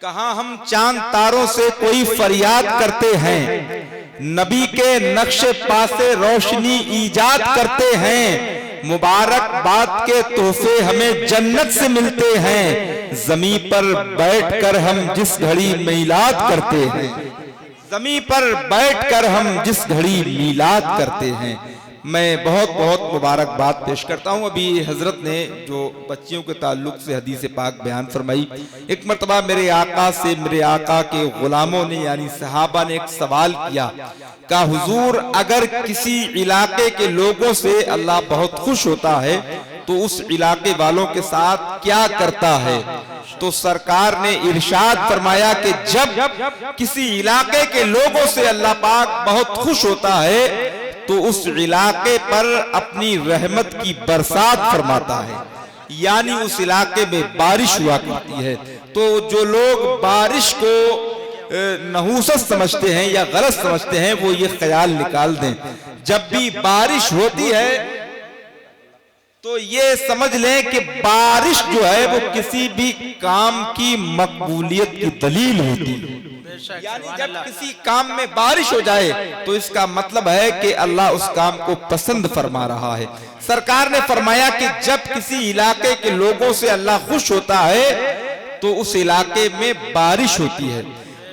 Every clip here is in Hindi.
कहाँ हम चांद तारों से कोई फरियाद करते हैं, नबी के नक्शे पासे रोशनी ईजाद करते हैं, मुबारकबाद के तोहफे हमें जन्नत से मिलते हैं, जमी पर बैठकर हम जिस घड़ी मीलाद करते हैं, जमी पर बैठकर हम जिस घड़ी मीलाद करते हैं। मैं बहुत बहुत मुबारकबाद पेश करता हूँ। अभी हजरत ने जो बच्चियों के ताल्लुक से हदीस पाक बयान फरमाई, एक मरतबा मेरे आका से मेरे आका के गुलामों ने यानी सहाबा ने एक सवाल किया, कहा हुजूर अगर किसी इलाके के लोगों से अल्लाह बहुत खुश होता है तो उस इलाके वालों के साथ क्या करता है? तो सरकार ने इरशाद फरमाया कि जब किसी इलाके के लोगों से अल्लाह पाक बहुत खुश होता है तो उस इलाके पर अपनी रहमत की बरसात फरमाता है, यानी उस इलाके में बारिश हुआ करती है। तो जो लोग बारिश को नहूसत समझते हैं या गलत समझते हैं वो ये ख्याल निकाल दें, जब भी बारिश होती है तो ये समझ लें कि बारिश जो है वो किसी भी काम की मकबूलियत की दलील होती है। यानी जब किसी काम में बारिश हो जाए तो इसका मतलब है कि अल्लाह उस काम को पसंद फरमा रहा है। सरकार ने फरमाया कि जब किसी इलाके के लोगों से अल्लाह खुश होता है तो उस इलाके में बारिश होती है।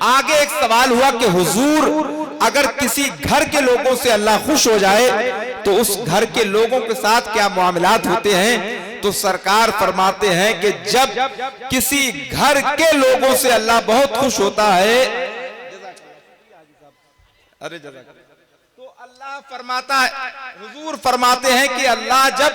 आगे एक सवाल हुआ कि हुजूर अगर किसी घर के लोगों से अल्लाह खुश हो जाए तो उस घर के लोगों के साथ क्या मामलात होते हैं? तो सरकार फरमाते हैं कि जब किसी घर के लोगों से अल्लाह बहुत खुश होता है, अरे तो अल्लाह फरमाता है, हुजूर फरमाते हैं कि अल्लाह जब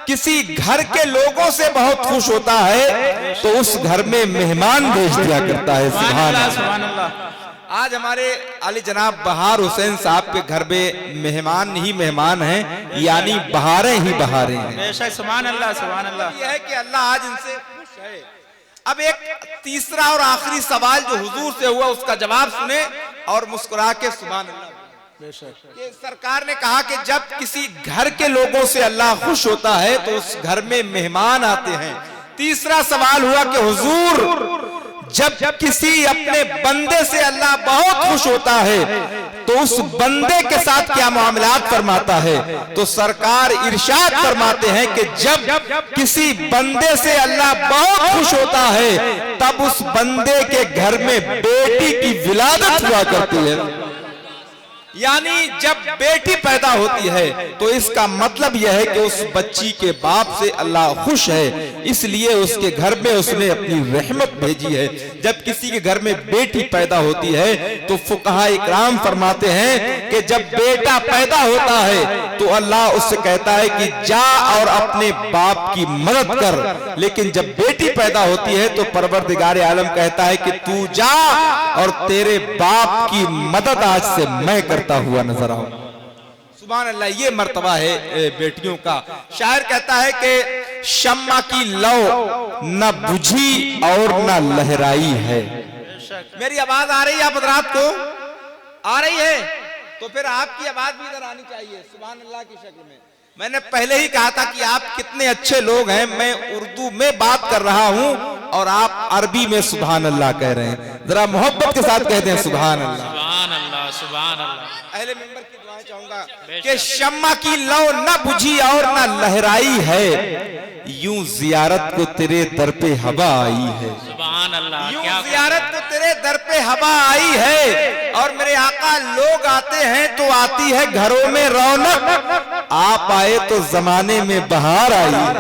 किसी घर के लोगों से बहुत खुश होता है तो उस घर में मेहमान भेज दिया करता है। सुभान अल्लाह। आज हमारे आली जनाब बहार हुसैन साहब के घर में मेहमान ही मेहमान हैं, यानी बहारें ही बहारें हैं। सुभान अल्लाह, सुभान अल्लाह। यह है कि अल्लाह आज इनसे खुश है। अब एक तीसरा और आखिरी सवाल जो हुजूर से हुआ उसका जवाब सुने और मुस्कुरा के सुभान अल्लाह। कि सरकार ने कहा कि जब किसी घर के लोगों से अल्लाह खुश होता है तो उस घर में मेहमान आते हैं। तीसरा सवाल हुआ कि हुजूर जब किसी अपने बंदे से अल्लाह बहुत खुश होता है तो उस बंदे के साथ क्या मामलात फरमाता है? तो सरकार इरशाद फरमाते हैं कि जब किसी बंदे से अल्लाह बहुत खुश होता है तब उस बंदे के घर में बेटी की विलादत हुआ करती है। यानी जब बेटी पैदा होती है तो इसका मतलब यह है कि उस बच्ची के बाप से अल्लाह खुश है, इसलिए उसके घर में उसने अपनी रहमत भेजी है। जब किसी के घर में बेटी पैदा होती है तो फुकहा इकराम फरमाते हैं कि जब बेटा पैदा होता है तो अल्लाह उससे कहता है कि जा और अपने बाप की मदद कर, लेकिन जब बेटी पैदा होती है तो परवरदिगार आलम कहता है कि तू जा और तेरे बाप की मदद आज से मैं करता हुआ नजर आऊं। सुभान अल्लाह। ये मर्तबा है बेटियों का। शायर कहता है कि शम्मा की लौ न बुझी और न लहराई है। मेरी आवाज आ रही है आप हज़रात को? आ रही है? तो फिर आपकी आवाज भी इधर आनी चाहिए सुभान अल्लाह की शक्ल में। मैंने पहले ही कहा था कि आप कितने अच्छे लोग हैं। मैं उर्दू में बात कर रहा हूं और आप अरबी में सुभान अल्लाह कह रहे हैं। जरा मोहब्बत के साथ कहते हैं सुभान अल्लाह, सुभान अल्लाह, सुभान अल्लाह। अहले मिंबर की दुआएं चाहूंगा कि शम्मा की लौ न बुझी और न लहराई है, यूं जियारत को तेरे दर पे हवा आई है। सुभान अल्लाह। यूं जियारत को तेरे दर पे हवा आई है और मेरे आका लोग आते हैं तो आती है घरों में रौनक, आप आए तो जमाने में बहार आई है।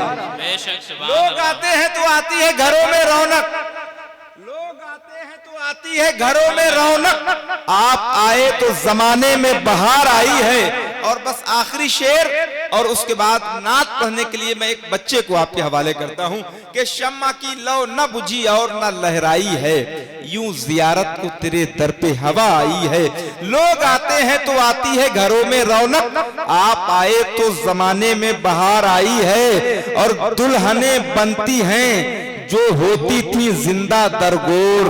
लोग आते हैं तो आती है घरों में रौनक, लोग आते हैं तो आती है घरों में रौनक, आप आए तो जमाने में बहार आई है। और बस आखिरी शेर और उसके बाद नात पढ़ने के लिए मैं एक बच्चे को आपके हवाले करता हूं कि शम्मा की लौ न बुझी और न लहराई है, यूं जियारत को तेरे दर पे हवा आई है। लोग आते हैं तो आती है घरों में रौनक, आप आए तो जमाने में बहार आई है। और दुल्हने बनती हैं जो होती थी जिंदा दरगोर,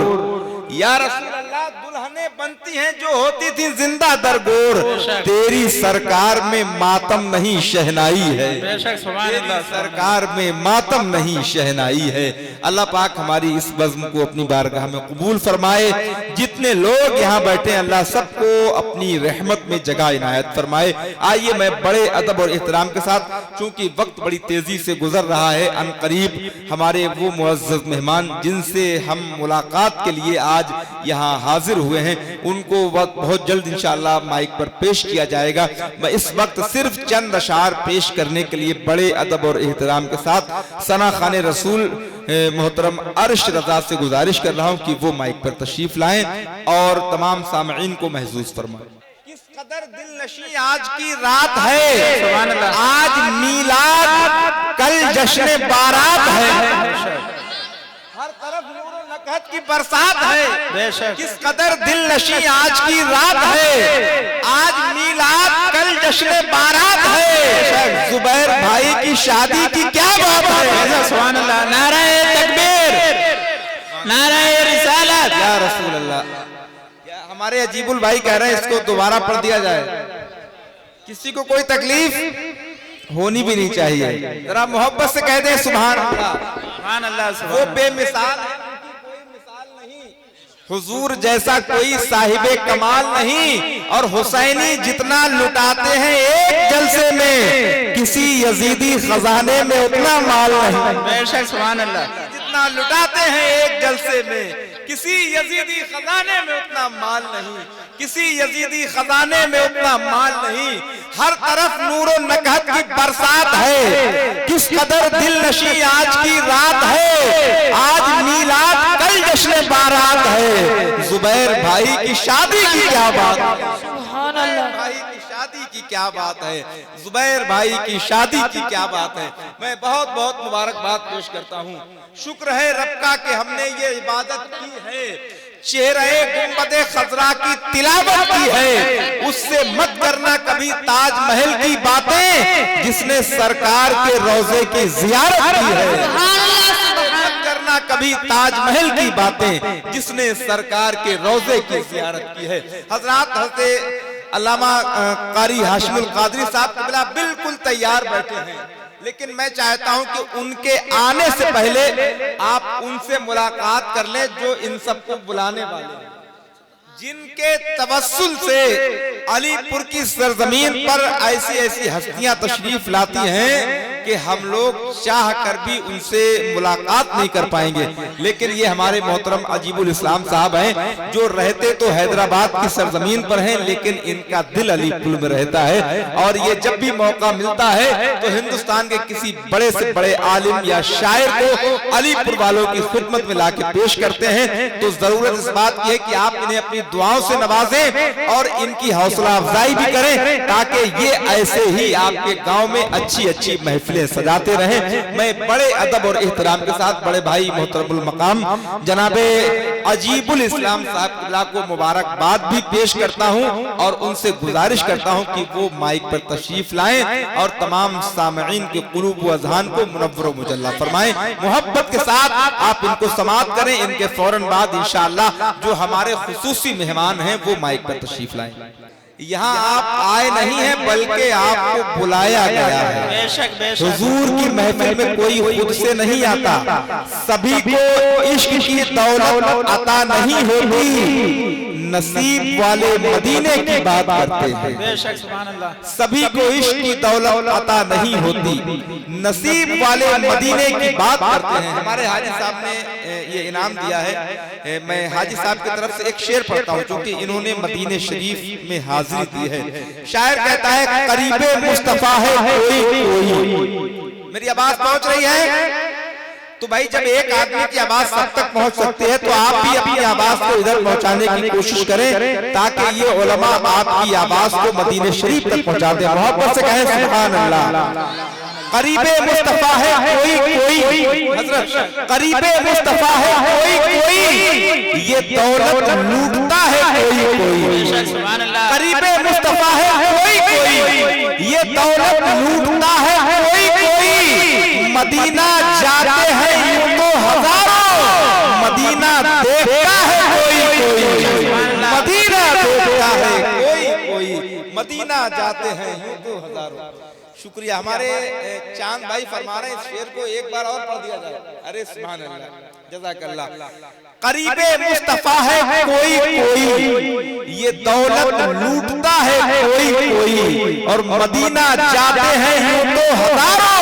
या रसूल अल्लाह दुल्हने हुकूमतें बनती हैं जो होती थी जिंदा दरगोर, तेरी सरकार में मातम नहीं शहनाई है, तेरी सरकार में मातम नहीं शहनाई है। अल्लाह पाक हमारी इस बज़्म को अपनी बारगाह में कबूल फरमाए। जितने लोग यहाँ बैठे हैं अल्लाह सबको अपनी रहमत में जगह इनायत फरमाए। आइए मैं बड़े अदब और एहतराम के साथ, चूंकि वक्त बड़ी तेजी से गुजर रहा है, अनकरीब हमारे वो मुअज़्ज़ज़ मेहमान जिनसे हम मुलाकात के लिए आज यहाँ हाजिर हुए हैं, उनको बहुत जल्द इंशाअल्लाह माइक पर पेश किया जाएगा। मैं इस वक्त सिर्फ चंद अशार पेश करने के लिए बड़े अदब और एहतराम के साथ सना खाने रसूल मोहतरम अर्श रजा से गुजारिश कर रहा हूँ कि वो माइक पर तशरीफ लाएं और तमाम सामईन को महसूस फरमाएं। किस कदर दिल नशी आज की रात है, आज मीलाद कल जश्न बारात है, हर तरफ नूर और नकहत की बरसात है। किस कदर दिल नशी आज की रात है, आज मीलाद कल जश्न बारात है। जुबैर भाई की शादी की क्या बात है, सुभान अल्लाह, नारे तकबीर, नारे रिसालत, या रसूल अल्लाह। हमारे अजीबुल भाई कह रहे हैं इसको दोबारा पढ़ दिया जाए, किसी को कोई तकलीफ होनी भी नहीं चाहिए, जरा मोहब्बत से कह दे सुभान अल्लाह, सुभान अल्लाह। वो बेमिसाल है, कोई मिसाल नहीं, हुजूर जैसा कोई साहिबे कमाल नहीं, और हुसैनी जितना लुटाते हैं एक जलसे में, किसी यजीदी खजाने में उतना माल नहीं। बेशक सुभान अल्लाह, जितना लुटाते हैं एक जलसे में, किसी यजीदी खजाने में उतना माल नहीं, किसी यजीदी खजाने में उतना माल नहीं। हर तरफ नूरो नकहत की बरसात है। किस कदर दिल नशी आज की रात है, आज मीलाद कल जश्न बारात है। जुबैर भाई की शादी की क्या बात है, सुभान अल्लाह, भाई की शादी की क्या बात है, जुबैर भाई की शादी की क्या बात है। मैं बहुत बहुत मुबारकबाद पेश करता हूँ। शुक्र है रब का कि हमने ये इबादत की है, चेहरे गुंबदे खजरा की तिलावत की है। उससे मत करना कभी ताजमहल की बातें, जिसने सरकार के रोजे की जियारत की है। मत करना कभी ताजमहल की बातें, जिसने सरकार के रोजे की जियारत की है। हजरात, हज़रत अल्लामा कारी हाशिमुल कादरी साहब क़िबला बिल्कुल तैयार बैठे हैं, लेकिन मैं चाहता हूं कि उनके आने से पहले आप उनसे मुलाकात कर लें जो इन सबको बुलाने वाले हैं, जिनके तवस्सुल से अलीपुर की सरजमीन पर ऐसी ऐसी हस्तियां तशरीफ लाती हैं कि हम लोग चाह कर भी उनसे मुलाकात नहीं कर पाएंगे। लेकिन ये हमारे मोहतरम अजीबुल इस्लाम साहब हैं, जो रहते तो हैदराबाद की सरजमीन पर हैं, लेकिन इनका दिल अलीपुर में रहता है। और ये जब भी मौका मिलता है तो हिंदुस्तान के किसी बड़े से बड़े आलिम या शायर को अलीपुर वालों की खिदमत में लाके पेश करते हैं। तो जरूरत इस बात की है कि आप इन्हें अपनी दुआओं से नवाजें और इनकी हौसला अफजाई भी करें, ताकि ये ऐसे ही आपके गांव में अच्छी अच्छी महफिलें सजाते रहें। मैं बड़े अदब और एहतराम के साथ बड़े भाई मोहतरमुल मकाम जनाबे अजीबुल इस्लाम साहब को मुबारकबाद भी पेश करता हूं और उनसे गुजारिश करता हूं कि वो माइक पर तशरीफ लाएं और तमाम सामईन के कुलूब व अज़हान को मुनव्वर व मुजल्ला फरमाएं। मोहब्बत के साथ आप इनको समाअत करें। इनके फौरन बाद इंशाअल्लाह जो हमारे खुसूसी मेहमान हैं वो माइक पर तशरीफ लाएं। यहाँ आप आए नहीं हैं, बल्कि आपको बुलाया गया है। बेशक बेशक, हुजूर की महफिल में कोई खुद से नहीं आता, सभी को इश्क की दौलत अता नहीं होती, नसीब वाले मदीने की बात करते हैं। बेशक सुभान अल्लाह, सभी को इश्क की दौलत अता नहीं होती, नसीब वाले मदीने की बात करते हैं। हमारे हाजी साहब ने ये इनाम दिया है। मैं हाजी साहब की तरफ से एक शेर पढ़ता हूँ, क्योंकि इन्होंने मदीने शरीफ में हाजिरी दी है। शायर कहता है, करीबे मुस्तफा है कोई कोई। मेरी आवाज पहुंच रही है? तो भाई जब एक आदमी की आवाज सब तक पहुंच सकती है, तो आप भी अपनी आवाज को इधर पहुंचाने की कोशिश करें, ताकि ये उलमा आपकी आवाज को मदीने शरीफ तक पहुंचा दें। मोहब्बत से कहें सुभान अल्लाह। करीबे मुस्तफा है कोई कोई, हजरत करीबे मुस्तफा है कोई कोई, ये दौलत लूटता है कोई कोई। करीबे मुस्तफा है कोई कोई, ये दौलत लूटता है कोई कोई। मदीना जाते हैं यूं तो हजारों, मदीना देखता है कोई कोई। मदीना जाते हैं यूं तो हजारों। शुक्रिया। हमारे चांद भाई फरमा रहे हैं इस शेर को एक बार और पढ़ दिया जाए। अरे सुभान अल्लाह, जज़ाकल्लाह। करीबे मुस्तफा है कोई कोई, ये दौलत लूटता है कोई कोई, और मदीना जाते हैं यूं तो हजारों,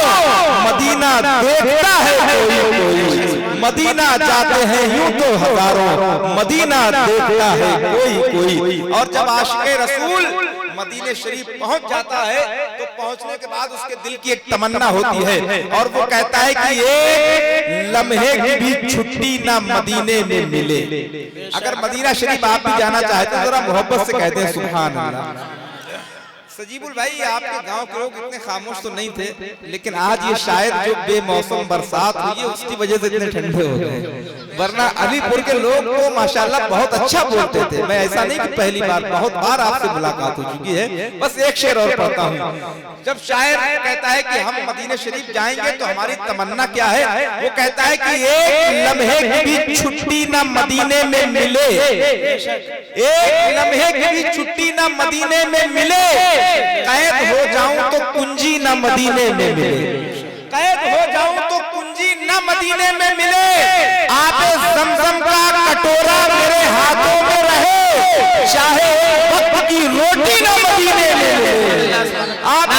मदीना देखता है कोई कोई। मदीना जाते हैं यूं तो हजारों, मदीना देखता है कोई कोई। और जब आशिक़े रसूल मदीने शरीफ पहुंच जाता है तो पहुंचने के बाद उसके दिल की एक तमन्ना होती है और वो कहता है कि एक लम्हे की भी छुट्टी ना मदीने में मिले। अगर मदीना शरीफ आप भी जाना चाहते हैं तो जरा मोहब्बत से कहते हैं सुभान अल्लाह। सजीबुल भाई, आपके गांव के लोग इतने खामोश तो नहीं थे, लेकिन आज ये शायद जो बेमौसम बरसात हुई है उसकी वजह से इतने ठंडे हो गए, वरना अलीपुर के लोग तो माशाल्लाह बहुत अच्छा बोलते थे। मैं ऐसा नहीं कि पहली बार, बहुत बार आपसे मुलाकात हो चुकी है। बस एक शेर और पढ़ता हूँ। जब शायर कहता है कि हम मदीने शरीफ जाएंगे तो हमारी तमन्ना क्या है, वो कहता है कि एक लम्हे की भी छुट्टी ना मदीने में मिले, एक लम्हे की भी छुट्टी ना मदीने में मिले, कैद हो जाऊं तो कुंजी ना मदीने में मिले, कैद हो जाऊं तो कुंजी ना मदीने में मिले। आबे ज़मज़म का कटोरा मेरे हाथों में रहे, चाहे वक्त की रोटी ना मदीने में मिले। आबे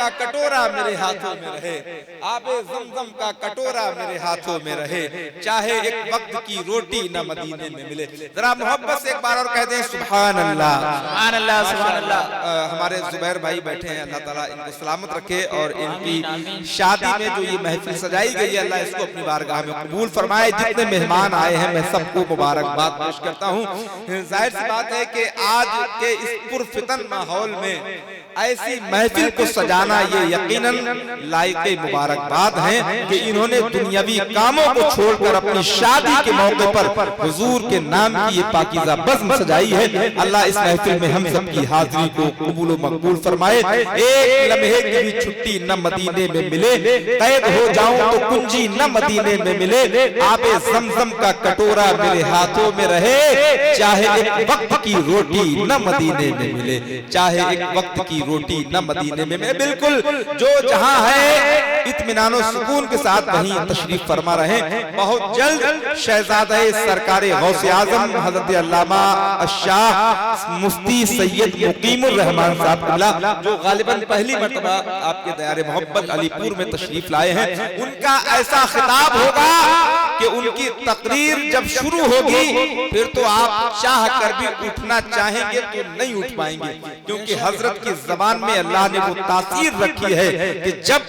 का कटोरा मेरे हाथों में रहे, आबे ज़मज़म का कटोरा मेरे हाथों में रहे, चाहे एक वक्त की रोटी न मदीने में मिले। जरा मोहब्बत से एक बार और कहते हैं सुभान अल्लाह, सुभान अल्लाह, सुभान अल्लाह। हमारे जुबैर भाई बैठे हैं, अल्लाह ताला इनको सलामत रखे और इनकी शादी में जो ये महफिल सजाई गई है अल्लाह इसको अपनी बारगाह में कबूल फरमाए। जितने मेहमान आए हैं मैं सबको मुबारकबाद पेश करता हूँ। जाहिर सी बात है कि आज के इस पुरफितन माहौल में ऐसी महफिल को सजाना ये यकीनन लायक मुबारकबाद है कि इन्होंने दुनियावी कामों को छोड़कर अपनी शादी के मौके पर हुजूर के नाम की ये पाकीज़ा बज़्म सजाई है। अल्लाह इस महफिल में हम सबकी हाजिरी को कबूल व मकबूल फरमाए। एक लम्हे की भी छुट्टी न मदीने में मिले, कैद हो जाऊं तो कुंजी न मदीने में मिले, आबे ज़मज़म का कटोरा मेरे हाथों में रहे, चाहे एक वक्त की रोटी न मदीने में मिले, चाहे एक वक्त की रोटी न मदीने में मिले। बिल्कुल जो जहां है इत्मीनान और सुकून के साथ वहीं तशरीफ फरमा रहे। बहुत जल्द शहजादा सरकारे गौसे आजम हजरत अल्लामा शाह मुफ्ती सैयद मुकीमुर रहमान साहब किबला, जो गालिबन पहली मर्तबा आपके दयारे मोहब्बत अलीपुर में तशरीफ लाए हैं, उनका ऐसा खिताब होगा कि उनकी तकरीर जब शुरू होगी फिर तो आप चाह कर भी उठना चाहेंगे तो नहीं उठ पाएंगे, क्योंकि हजरत की ज़बान में अल्लाह ने वो तासीर रखी है कि जब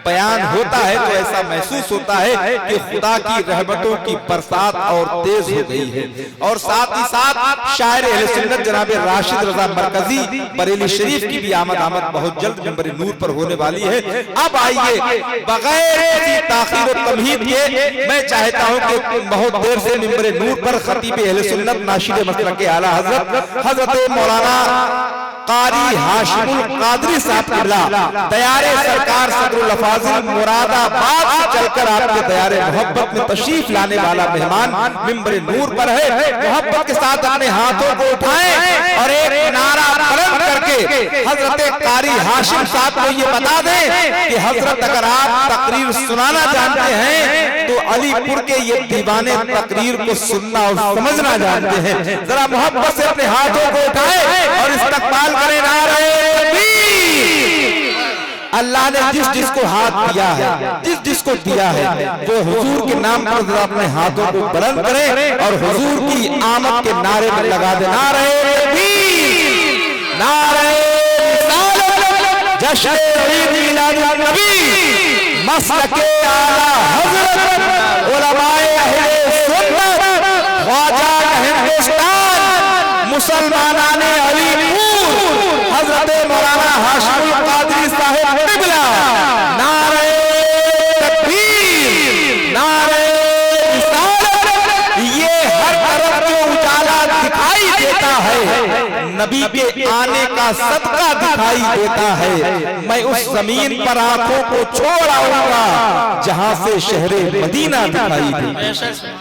बयान होता है तो ऐसा महसूस होता है कि खुदा की रहमतों की बरसात और तेज हो गई है। और साथ ही साथ शायर अहले सुन्नत जनाब राशिद रजा मरकजी बरेली शरीफ की भी आमद बहुत जल्द मिंबर नूर पर होने वाली है। अब आइए बगैर किसी ताखीर और तमहीद के मैं चाहता हूं कि बहुत देर से मिंबर नूर पर खतीब अहले सुन्नत नाशिद मसलक के आला हजरत मौलाना कारी हाशिमुल कादरी साहब किबला दयारे सरकार सदरुल अफाजिल मुरादाबाद से चलकर आपके दयारे मोहब्बत में तशरीफ लाने वाला मेहमान मिंबर नूर पर है। मोहब्बत के साथ अपने हाथों को उठाएं और एक नारा बुलंद करके हजरत कारी हाशिम साहब को ये बता दें कि हजरत अगर आप तकरीर सुनाना जानते हैं तो अलीपुर के ये दीवाने तकरीर को सुनना और समझना जानते हैं। जरा मोहब्बत से अपने हाथों को उठाएं और इस्तकबाल करें नारे तकबीर। अल्लाह ने जिस जिसको हाथ दिया है, जिस जिसको दिया है, वो हुजूर के नाम पर जरा अपने हाथों को बुलंद करें और हुजूर की आमद के नारे में लगा दे नारे तकबीर, नारे रिसालत, जश्न मीलाद नबी, मसलके आला हज़रत उलमाए अहले सुन्नत, ख्वाजा हिंदुस्तान, मुसलमानाने अलीपुर, हजरत मौलाना हाशिमुल कादरी साहिब किबला, नारे तकबीर, नारे रिसालत। ये हर तरफ जो उजाला दिखाई देता है नबी के आने का सदका दिखाई देता है। मैं उस जमीन पर आंखों को छोड़ आऊंगा जहां से शहरे मदीना दिखाई देता है।